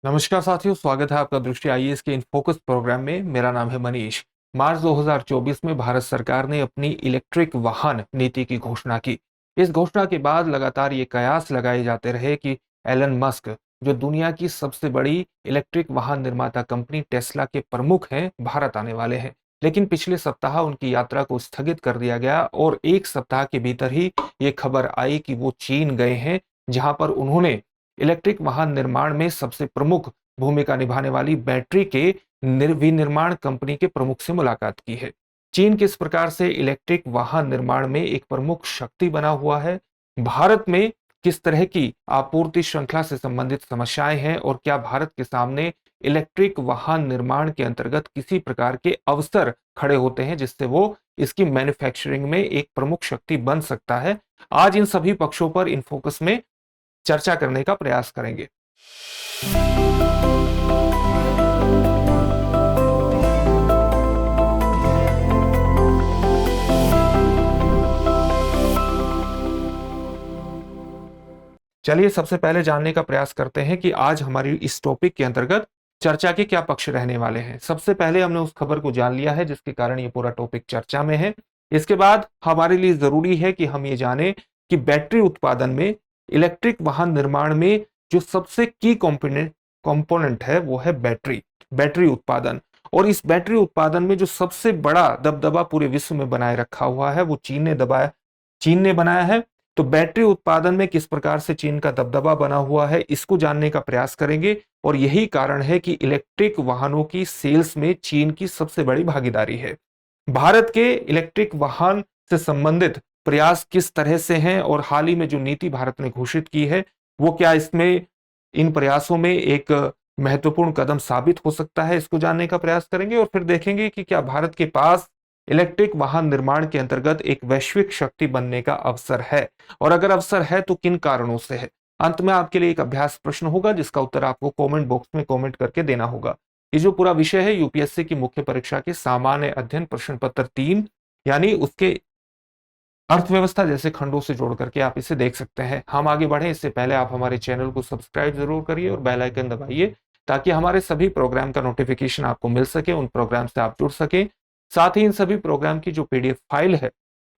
नमस्कार साथियों, स्वागत है आपका दृष्टि आईएएस के इन फोकस प्रोग्राम में। मेरा नाम है मनीष। मार्च 2024 में भारत सरकार ने अपनी इलेक्ट्रिक वाहन नीति की घोषणा की। इस घोषणा के बाद लगातार ये कयास लगाए जाते रहे कि एलन मस्क, जो दुनिया की सबसे बड़ी इलेक्ट्रिक वाहन निर्माता कंपनी टेस्ला के प्रमुख हैं, भारत आने वाले हैं। लेकिन पिछले सप्ताह उनकी यात्रा को स्थगित कर दिया गया और एक सप्ताह के भीतर ही ये खबर आई कि वो चीन गए हैं, जहां पर उन्होंने इलेक्ट्रिक वाहन निर्माण में सबसे प्रमुख भूमिका निभाने वाली बैटरी के विनिर्माण कंपनी के प्रमुख से मुलाकात की है। चीन किस प्रकार से इलेक्ट्रिक वाहन निर्माण में एक प्रमुख शक्ति बना हुआ है, भारत में किस तरह की आपूर्ति श्रृंखला से संबंधित समस्याएं हैं और क्या भारत के सामने इलेक्ट्रिक वाहन निर्माण के अंतर्गत किसी प्रकार के अवसर खड़े होते हैं जिससे वो इसकी मैन्युफैक्चरिंग में एक प्रमुख शक्ति बन सकता है। आज इन सभी पक्षों पर इन फोकस में चर्चा करने का प्रयास करेंगे। चलिए सबसे पहले जानने का प्रयास करते हैं कि आज हमारी इस टॉपिक के अंतर्गत चर्चा के क्या पक्ष रहने वाले हैं। सबसे पहले हमने उस खबर को जान लिया है जिसके कारण ये पूरा टॉपिक चर्चा में है। इसके बाद हमारे लिए जरूरी है कि हम ये जाने कि बैटरी उत्पादन में, इलेक्ट्रिक वाहन निर्माण में जो सबसे की कंपोनेंट है वो है बैटरी उत्पादन। और इस बैटरी उत्पादन में जो सबसे बड़ा दबदबा पूरे विश्व में बनाए रखा हुआ है वो चीन ने बनाया है। तो बैटरी उत्पादन में किस प्रकार से चीन का दबदबा बना हुआ है, इसको जानने का प्रयास करेंगे। और यही कारण है कि इलेक्ट्रिक वाहनों की सेल्स में चीन की सबसे बड़ी भागीदारी है। भारत के इलेक्ट्रिक वाहन से संबंधित प्रयास किस तरह से हैं और हाल ही में जो नीति भारत ने घोषित की है वो क्या इसमें इन प्रयासों में एक महत्वपूर्ण कदम साबित हो सकता है, इसको जानने का प्रयास करेंगे। और फिर देखेंगे कि क्या भारत के पास इलेक्ट्रिक वाहन निर्माण के अंतर्गत एक वैश्विक शक्ति बनने का अवसर है, और अगर अवसर है तो किन कारणों से है। अंत में आपके लिए एक अभ्यास प्रश्न होगा जिसका उत्तर आपको कमेंट बॉक्स में कमेंट करके देना होगा। ये जो पूरा विषय है यूपीएससी की मुख्य परीक्षा के सामान्य अध्ययन प्रश्न पत्र 3 यानी उसके अर्थव्यवस्था जैसे खंडों से जोड़ करके आप इसे देख सकते हैं। हम आगे बढ़े इससे पहले आप हमारे चैनल को सब्सक्राइब जरूर करिए और बेल आइकन दबाइए ताकि हमारे सभी प्रोग्राम का नोटिफिकेशन आपको मिल सके, उन प्रोग्राम से आप जुड़ सके। साथ ही इन सभी प्रोग्राम की जो पीडीएफ फाइल है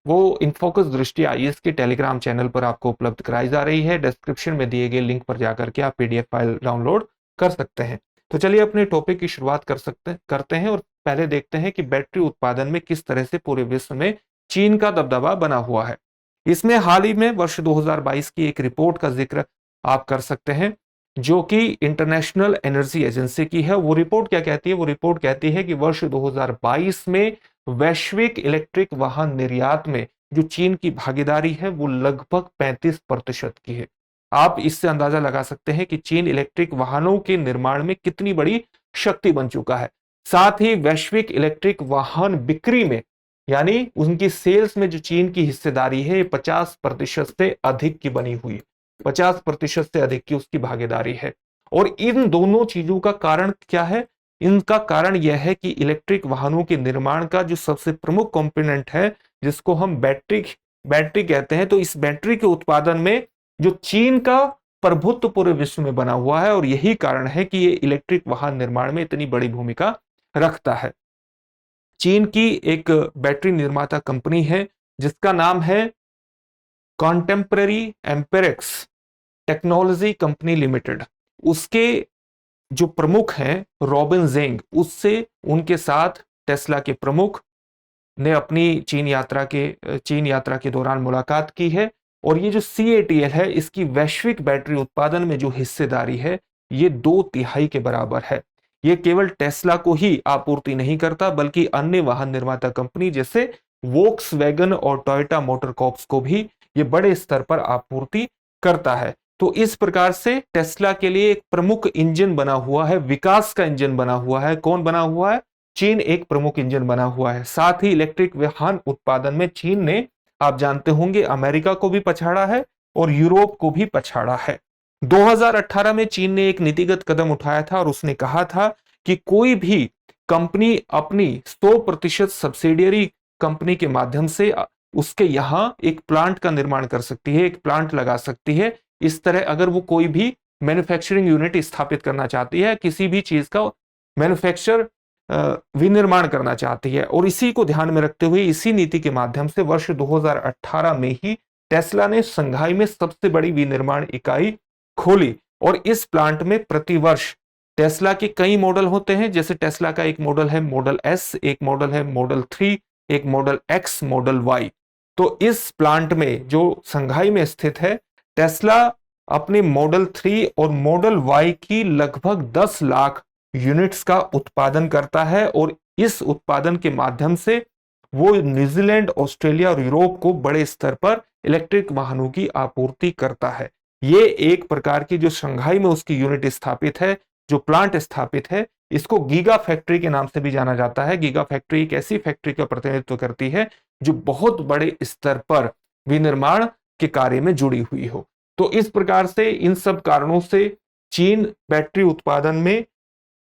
वो इनफोकस दृष्टि आईएएस के टेलीग्राम चैनल पर आपको उपलब्ध कराई जा रही है। डिस्क्रिप्शन में दिए गए लिंक पर जाकर के आप पीडीएफ फाइल डाउनलोड कर सकते हैं। तो चलिए अपने टॉपिक की शुरुआत करते हैं और पहले देखते हैं कि बैटरी उत्पादन में किस तरह से पूरे विश्व में चीन का दबदबा बना हुआ है। इसमें हाल ही में वर्ष 2022 की एक रिपोर्ट का जिक्र आप कर सकते हैं जो कि इंटरनेशनल एनर्जी एजेंसी की है। वो रिपोर्ट क्या कहती है? वो रिपोर्ट कहती है कि वर्ष 2022 में वैश्विक इलेक्ट्रिक वाहन निर्यात में जो चीन की भागीदारी है वो लगभग 35% की है। आप इससे अंदाजा लगा सकते हैं कि चीन इलेक्ट्रिक वाहनों के निर्माण में कितनी बड़ी शक्ति बन चुका है। साथ ही वैश्विक इलेक्ट्रिक वाहन बिक्री में यानी उनकी सेल्स में जो चीन की हिस्सेदारी है 50% से अधिक की बनी हुई है। 50% से अधिक की उसकी भागीदारी है। और इन दोनों चीजों का कारण क्या है? इनका कारण यह है कि इलेक्ट्रिक वाहनों के निर्माण का जो सबसे प्रमुख कंपोनेंट है जिसको हम बैटरी कहते हैं, तो इस बैटरी के उत्पादन में जो चीन का प्रभुत्व पूरे विश्व में बना हुआ है और यही कारण है कि ये इलेक्ट्रिक वाहन निर्माण में इतनी बड़ी भूमिका रखता है। चीन की एक बैटरी निर्माता कंपनी है जिसका नाम है कॉन्टेम्पररी एम्पेरेक्स टेक्नोलॉजी कंपनी लिमिटेड। उसके जो प्रमुख हैं रॉबिन जेंग, उससे उनके साथ टेस्ला के प्रमुख ने अपनी चीन यात्रा के दौरान मुलाकात की है। और ये जो CATL है इसकी वैश्विक बैटरी उत्पादन में जो हिस्सेदारी है ये 2/3 के बराबर है। ये केवल टेस्ला को ही आपूर्ति नहीं करता बल्कि अन्य वाहन निर्माता कंपनी जैसे वोक्सवैगन और टोयोटा मोटर कॉर्प्स को भी ये बड़े स्तर पर आपूर्ति करता है। तो इस प्रकार से टेस्ला के लिए एक प्रमुख इंजन बना हुआ है, विकास का इंजन बना हुआ है। कौन बना हुआ है? चीन एक प्रमुख इंजन बना हुआ है। साथ ही इलेक्ट्रिक वाहन उत्पादन में चीन ने, आप जानते होंगे, अमेरिका को भी पछाड़ा है और यूरोप को भी पछाड़ा है। 2018 में चीन ने एक नीतिगत कदम उठाया था और उसने कहा था कि कोई भी कंपनी अपनी 100% सब्सिडियरी कंपनी के माध्यम से उसके यहां एक प्लांट का निर्माण कर सकती है, एक प्लांट लगा सकती है। इस तरह अगर वो कोई भी मैन्युफैक्चरिंग यूनिट स्थापित करना चाहती है, किसी भी चीज का मैन्युफैक्चर विनिर्माण करना चाहती है। और इसी को ध्यान में रखते हुए इसी नीति के माध्यम से वर्ष 2018 में ही टेस्ला ने शंघाई में सबसे बड़ी विनिर्माण इकाई खोली और इस प्लांट में प्रतिवर्ष टेस्ला के कई मॉडल होते हैं। जैसे टेस्ला का एक मॉडल है मॉडल एस, एक मॉडल है मॉडल 3, एक मॉडल एक्स, मॉडल वाई। तो इस प्लांट में जो शंघाई में स्थित है, टेस्ला अपने मॉडल 3 और मॉडल वाई की लगभग 10 लाख यूनिट्स का उत्पादन करता है और इस उत्पादन के माध्यम से वो न्यूजीलैंड, ऑस्ट्रेलिया और यूरोप को बड़े स्तर पर इलेक्ट्रिक वाहनों की आपूर्ति करता है। ये एक प्रकार की जो शंघाई में उसकी यूनिट स्थापित है, जो प्लांट स्थापित है, इसको गीगा फैक्ट्री के नाम से भी जाना जाता है। गीगा फैक्ट्री एक ऐसी फैक्ट्री का प्रतिनिधित्व करती है जो बहुत बड़े स्तर पर विनिर्माण के कार्य में जुड़ी हुई हो। तो इस प्रकार से इन सब कारणों से चीन बैटरी उत्पादन में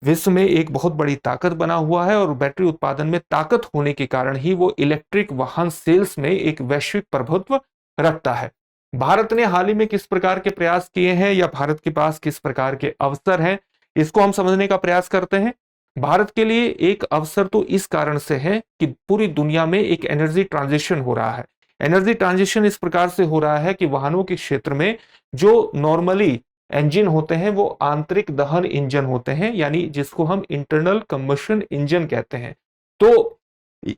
विश्व में एक बहुत बड़ी ताकत बना हुआ है और बैटरी उत्पादन में ताकत होने के कारण ही वो इलेक्ट्रिक वाहन सेल्स में एक वैश्विक प्रभुत्व रखता है। भारत ने हाल ही में किस प्रकार के प्रयास किए हैं या भारत के पास किस प्रकार के अवसर हैं, इसको हम समझने का प्रयास करते हैं। भारत के लिए एक अवसर तो इस कारण से है कि पूरी दुनिया में एक एनर्जी ट्रांजिशन हो रहा है। एनर्जी ट्रांजिशन इस प्रकार से हो रहा है कि वाहनों के क्षेत्र में जो नॉर्मली इंजन होते हैं वो आंतरिक दहन इंजन होते हैं, यानी जिसको हम इंटरनल कंबशन इंजन कहते हैं। तो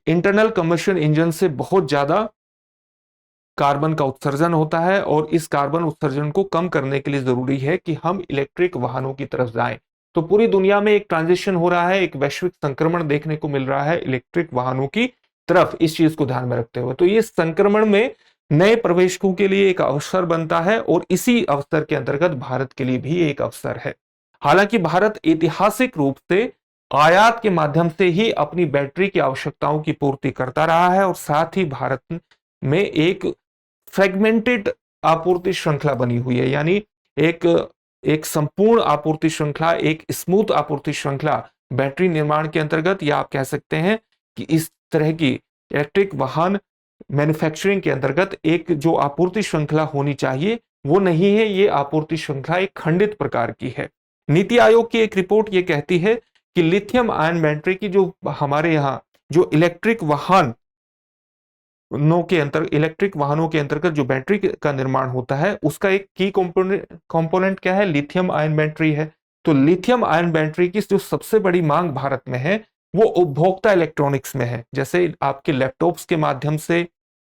इंटरनल कंबशन इंजन से बहुत ज्यादा कार्बन का उत्सर्जन होता है और इस कार्बन उत्सर्जन को कम करने के लिए जरूरी है कि हम इलेक्ट्रिक वाहनों की तरफ जाएं। तो पूरी दुनिया में एक ट्रांजिशन हो रहा है, एक वैश्विक संक्रमण देखने को मिल रहा है इलेक्ट्रिक वाहनों की तरफ, इस चीज को ध्यान में रखते हुए। तो ये संक्रमण में नए प्रवेशकों के लिए एक अवसर बनता है और इसी अवसर के अंतर्गत भारत के लिए भी एक अवसर है। हालांकि भारत ऐतिहासिक रूप से आयात के माध्यम से ही अपनी बैटरी की आवश्यकताओं की पूर्ति करता रहा है और साथ ही भारत में एक फ्रेगमेंटेड आपूर्ति श्रृंखला बनी हुई है, यानी एक संपूर्ण आपूर्ति श्रृंखला, एक स्मूथ आपूर्ति श्रृंखला बैटरी निर्माण के अंतर्गत, या आप कह सकते हैं कि इस तरह की इलेक्ट्रिक वाहन मैन्युफैक्चरिंग के अंतर्गत एक जो आपूर्ति श्रृंखला होनी चाहिए वो नहीं है। ये आपूर्ति श्रृंखला एक खंडित प्रकार की है। नीति आयोग की एक रिपोर्ट ये कहती है कि लिथियम आयन बैटरी की जो हमारे यहाँ जो इलेक्ट्रिक वाहनों के अंतर्गत जो बैटरी का निर्माण होता है उसका एक की कंपोनेंट क्या है, लिथियम आयन बैटरी है। तो लिथियम आयन बैटरी की जो सबसे बड़ी मांग भारत में है वो उपभोक्ता इलेक्ट्रॉनिक्स में है। जैसे आपके लैपटॉप्स के माध्यम से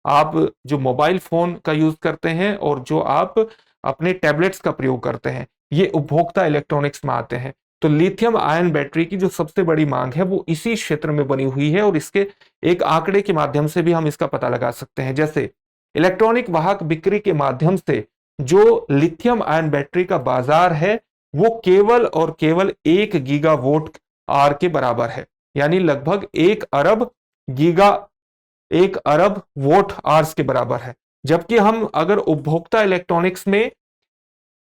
आप जो मोबाइल फोन का यूज करते हैं और जो आप अपने टैबलेट्स का प्रयोग करते हैं, ये उपभोक्ता इलेक्ट्रॉनिक्स में आते हैं। तो लिथियम आयन बैटरी की जो सबसे बड़ी मांग है वो इसी क्षेत्र में बनी हुई है और इसके एक आंकड़े के माध्यम से भी हम इसका पता लगा सकते हैं। जैसे इलेक्ट्रॉनिक वाहक बिक्री के माध्यम से जो लिथियम आयन बैटरी का बाजार है वो केवल और केवल 1 गीगावाट आवर के बराबर है, यानी लगभग 1 अरब वोट आवर्स के बराबर है। जबकि हम अगर उपभोक्ता इलेक्ट्रॉनिक्स में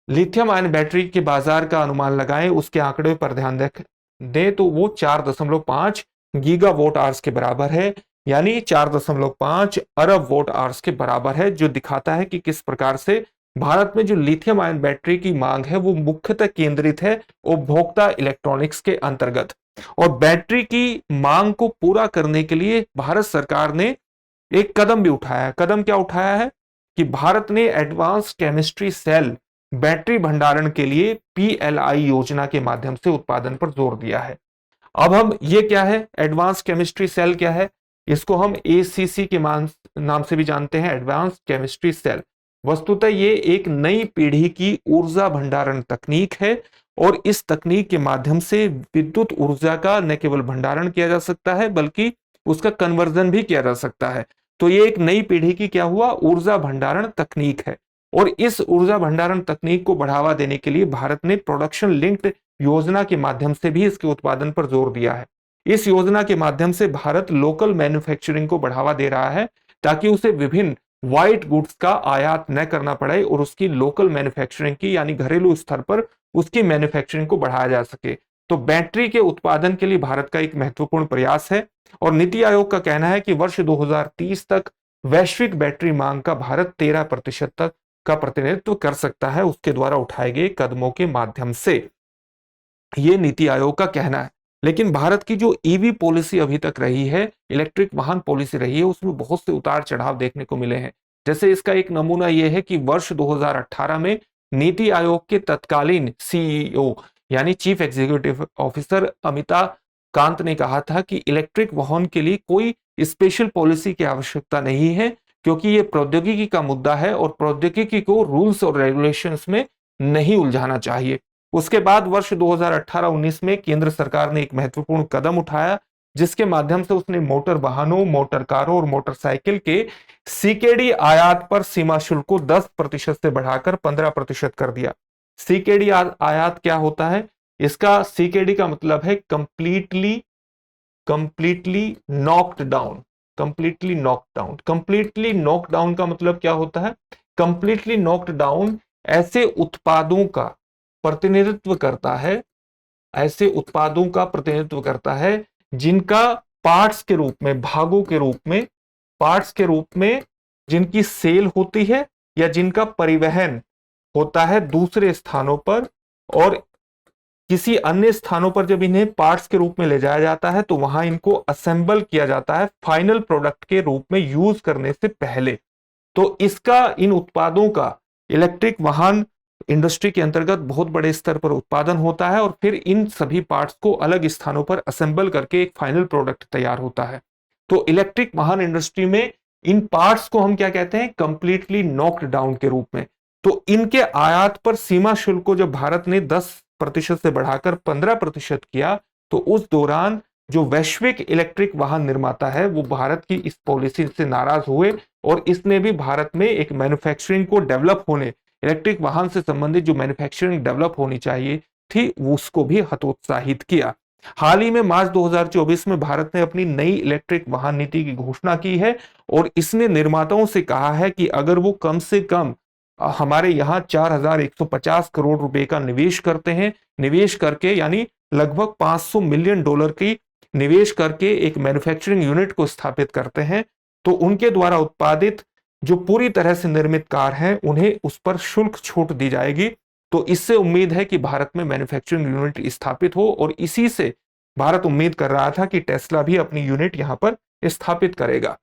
लिथियम आयन बैटरी के बाजार का अनुमान लगाएं, उसके आंकड़े पर ध्यान दें तो वो 4.5 गीगावाट आवर्स के बराबर है, यानी 4.5 अरब वोट आवर्स के बराबर है, जो दिखाता है कि किस प्रकार से भारत में जो लिथियम आयन बैटरी की मांग है वो मुख्यतः केंद्रित है उपभोक्ता इलेक्ट्रॉनिक्स के अंतर्गत। और बैटरी की मांग को पूरा करने के लिए भारत सरकार ने एक कदम भी उठाया है। कदम क्या उठाया है कि भारत ने एडवांस केमिस्ट्री सेल बैटरी भंडारण के लिए PLI योजना के माध्यम से उत्पादन पर जोर दिया है। अब हम ये क्या है, एडवांस केमिस्ट्री सेल क्या है, इसको हम ACC के नाम से भी जानते हैं, एडवांस केमिस्ट्री सेल। वस्तुतः ये एक नई पीढ़ी की ऊर्जा भंडारण तकनीक है और इस तकनीक के माध्यम से विद्युत ऊर्जा का न केवल भंडारण किया जा सकता है बल्कि उसका कन्वर्जन भी किया जा सकता है। तो ये एक नई पीढ़ी की क्या हुआ, ऊर्जा भंडारण तकनीक है। और इस ऊर्जा भंडारण तकनीक को बढ़ावा देने के लिए भारत ने प्रोडक्शन लिंक्ड योजना के माध्यम से भी इसके उत्पादन पर जोर दिया है। इस योजना के माध्यम से भारत लोकल मैन्युफैक्चरिंग को बढ़ावा दे रहा है ताकि उसे विभिन्न व्हाइट गुड्स का आयात न करना पड़े और उसकी लोकल मैन्युफैक्चरिंग की, यानी घरेलू स्तर पर उसकी मैन्युफैक्चरिंग को बढ़ाया जा सके। तो बैटरी के उत्पादन के लिए भारत का एक महत्वपूर्ण प्रयास है और नीति आयोग का कहना है कि वर्ष 2030 तक वैश्विक बैटरी मांग का भारत 13% तक का प्रतिनिधित्व कर सकता है उसके द्वारा उठाए गए कदमों के माध्यम से, ये नीति आयोग का कहना है। लेकिन भारत की जो ईवी पॉलिसी अभी तक रही है, इलेक्ट्रिक वाहन पॉलिसी रही है, उसमें बहुत से उतार चढ़ाव देखने को मिले हैं। जैसे इसका एक नमूना यह है कि वर्ष 2018 में नीति आयोग के तत्कालीन सीईओ यानी chief executive officer Amitabh Kant ने कहा था कि इलेक्ट्रिक वाहन के लिए कोई स्पेशल पॉलिसी की आवश्यकता नहीं है, क्योंकि यह प्रौद्योगिकी का मुद्दा है और प्रौद्योगिकी को रूल्स और रेगुलेशंस में नहीं उलझाना चाहिए। उसके बाद वर्ष 2018-19 में केंद्र सरकार ने एक महत्वपूर्ण कदम उठाया, जिसके माध्यम से उसने मोटर वाहनों, मोटर कारों और मोटरसाइकिल के सीकेडी आयात पर सीमा शुल्क को 10% से बढ़ाकर 15% कर दिया। सीकेडी आयात क्या होता है? इसका सीकेडी का मतलब है completely knocked down. Completely knocked down का मतलब क्या होता है? कंप्लीटली नॉक्ड डाउन ऐसे उत्पादों का प्रतिनिधित्व करता है, ऐसे उत्पादों का प्रतिनिधित्व करता है जिनका पार्ट्स के रूप में, भागों के रूप में, पार्ट्स के रूप में जिनकी सेल होती है या जिनका परिवहन होता है दूसरे स्थानों पर, और किसी अन्य स्थानों पर जब इन्हें पार्ट्स के रूप में ले जाया जाता है तो वहां इनको असेंबल किया जाता है फाइनल प्रोडक्ट के रूप में यूज करने से पहले। तो इसका, इन उत्पादों का इलेक्ट्रिक वाहन इंडस्ट्री के अंतर्गत बहुत बड़े स्तर पर उत्पादन होता है और फिर इन सभी पार्ट्स को अलग स्थानों पर असेंबल करके एक फाइनल प्रोडक्ट तैयार होता है। तो इलेक्ट्रिक वाहन इंडस्ट्री में इन पार्ट्स को हम क्या कहते हैं? कंप्लीटली नॉक्ड डाउन के रूप में। तो इनके आयात पर सीमा शुल्क को जब भारत ने 10% से बढ़ाकर 15% किया, तो उस दौरान जो वैश्विक इलेक्ट्रिक वाहन निर्माता है वो भारत की इस पॉलिसी से नाराज हुए और इसने भी भारत में एक मैन्युफैक्चरिंग को डेवलप होने, इलेक्ट्रिक वाहन से संबंधित जो मैन्युफैक्चरिंग डेवलप होनी चाहिए थी उसको भी हतोत्साहित किया। हाल ही में मार्च 2024 में भारत ने अपनी नई इलेक्ट्रिक वाहन नीति की घोषणा की है और इसने निर्माताओं से कहा है कि अगर वो कम से कम हमारे यहाँ 4,150 करोड़ रुपए का निवेश करते हैं, निवेश करके यानी लगभग $500 मिलियन की निवेश करके एक मैन्युफैक्चरिंग यूनिट को स्थापित करते हैं, तो उनके द्वारा उत्पादित जो पूरी तरह से निर्मित कार हैं उन्हें उस पर शुल्क छूट दी जाएगी। तो इससे उम्मीद है कि भारत में मैन्युफैक्चरिंग यूनिट स्थापित हो और इसी से भारत उम्मीद कर रहा था कि टेस्ला भी अपनी यूनिट यहां पर स्थापित करेगा।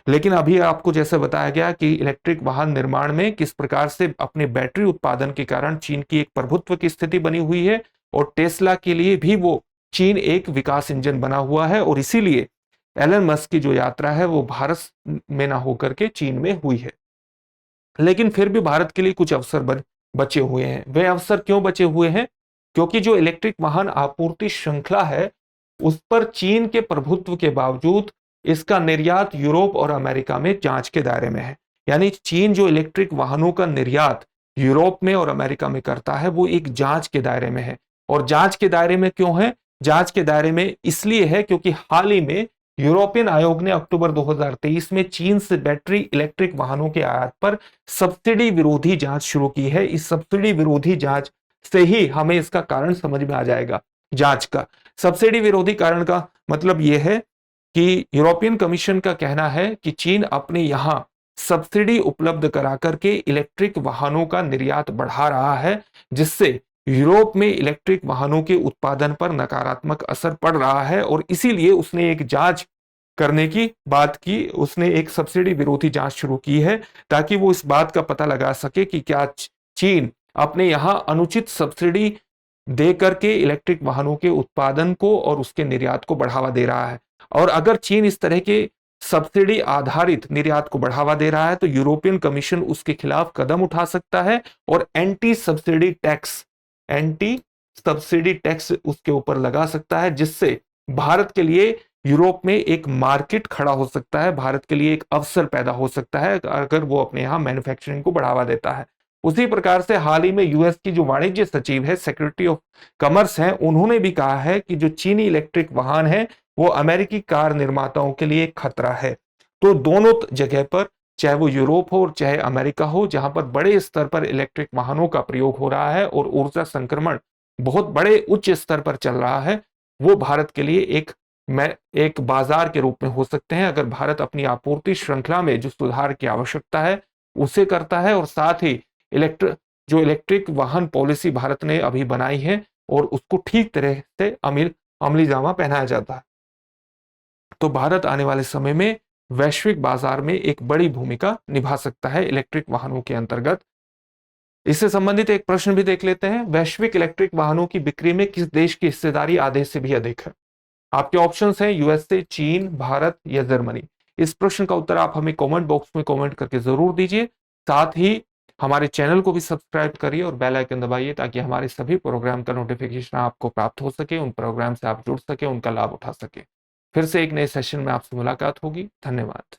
लेकिन अभी आपको जैसे बताया गया कि इलेक्ट्रिक वाहन निर्माण में किस प्रकार से अपने बैटरी उत्पादन के कारण चीन की एक प्रभुत्व की स्थिति बनी हुई है और टेस्ला के लिए भी वो चीन एक विकास इंजन बना हुआ है और इसीलिए एलन मस्क की जो यात्रा है वो भारत में ना होकर के चीन में हुई है। लेकिन फिर भी भारत के लिए कुछ अवसर बचे हुए हैं। वे अवसर क्यों बचे हुए हैं? क्योंकि जो इलेक्ट्रिक वाहन आपूर्ति श्रृंखला है उस पर चीन के प्रभुत्व के बावजूद इसका निर्यात यूरोप और अमेरिका में जांच के दायरे में है। यानी चीन जो इलेक्ट्रिक वाहनों का निर्यात यूरोप में और अमेरिका में करता है वो एक जांच के दायरे में है। और जांच के दायरे में क्यों है? जांच के दायरे में इसलिए है क्योंकि हाल ही में यूरोपियन आयोग ने अक्टूबर 2023 में चीन से बैटरी इलेक्ट्रिक वाहनों के आयात पर सब्सिडी विरोधी जांच शुरू की है। इस सब्सिडी विरोधी जांच से ही हमें इसका कारण समझ में आ जाएगा। जांच का सब्सिडी विरोधी कारण का मतलब यह है कि यूरोपियन कमीशन का कहना है कि चीन अपने यहां सब्सिडी उपलब्ध करा करके इलेक्ट्रिक वाहनों का निर्यात बढ़ा रहा है, जिससे यूरोप में इलेक्ट्रिक वाहनों के उत्पादन पर नकारात्मक असर पड़ रहा है और इसीलिए उसने एक जांच करने की बात की। उसने एक सब्सिडी विरोधी जांच शुरू की है ताकि वो इस बात का पता लगा सके कि क्या चीन अपने यहां अनुचित सब्सिडी दे करके इलेक्ट्रिक वाहनों के उत्पादन को और उसके निर्यात को बढ़ावा दे रहा है। और अगर चीन इस तरह के सब्सिडी आधारित निर्यात को बढ़ावा दे रहा है तो यूरोपियन कमीशन उसके खिलाफ कदम उठा सकता है और एंटी सब्सिडी टैक्स उसके ऊपर लगा सकता है, जिससे भारत के लिए यूरोप में एक मार्केट खड़ा हो सकता है, भारत के लिए एक अवसर पैदा हो सकता है अगर वो अपने यहां मैन्युफैक्चरिंग को बढ़ावा देता है। उसी प्रकार से हाल ही में यूएस की जो वाणिज्य सचिव है, सेक्रेटरी ऑफ कॉमर्स है, उन्होंने भी कहा है कि जो चीनी इलेक्ट्रिक वाहन है वो अमेरिकी कार निर्माताओं के लिए खतरा है। तो दोनों जगह पर, चाहे वो यूरोप हो और चाहे अमेरिका हो, जहां पर बड़े स्तर पर इलेक्ट्रिक वाहनों का प्रयोग हो रहा है और ऊर्जा संक्रमण बहुत बड़े उच्च स्तर पर चल रहा है, वो भारत के लिए एक बाजार के रूप में हो सकते हैं अगर भारत अपनी आपूर्ति श्रृंखला में जो सुधार की आवश्यकता है उसे करता है और साथ ही इलेक्ट्रिक वाहन पॉलिसी भारत ने अभी बनाई है और उसको ठीक तरह से अमली जामा पहनाया जाता है, तो भारत आने वाले समय में वैश्विक बाजार में एक बड़ी भूमिका निभा सकता है इलेक्ट्रिक वाहनों के अंतर्गत। इससे संबंधित एक प्रश्न भी देख लेते हैं, वैश्विक इलेक्ट्रिक वाहनों की बिक्री में किस देश की हिस्सेदारी आधे से भी अधिक है? आपके ऑप्शंस हैं यूएसए, चीन, भारत या जर्मनी। इस प्रश्न का उत्तर आप हमें कमेंट बॉक्स में कमेंट करके जरूर दीजिए। साथ ही हमारे चैनल को भी सब्सक्राइब करिए और बेल आइकन दबाइए ताकि हमारे सभी प्रोग्राम का नोटिफिकेशन आपको प्राप्त हो सके, उन प्रोग्राम से आप जुड़ सके, उनका लाभ उठा सके। फिर से एक नए सेशन में आपसे मुलाकात होगी। धन्यवाद।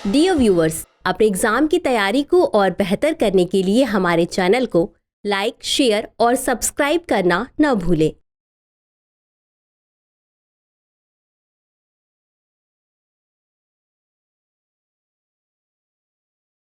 डियर व्यूअर्स, अपने एग्जाम की तैयारी को और बेहतर करने के लिए हमारे चैनल को लाइक, शेयर और सब्सक्राइब करना न भूलें।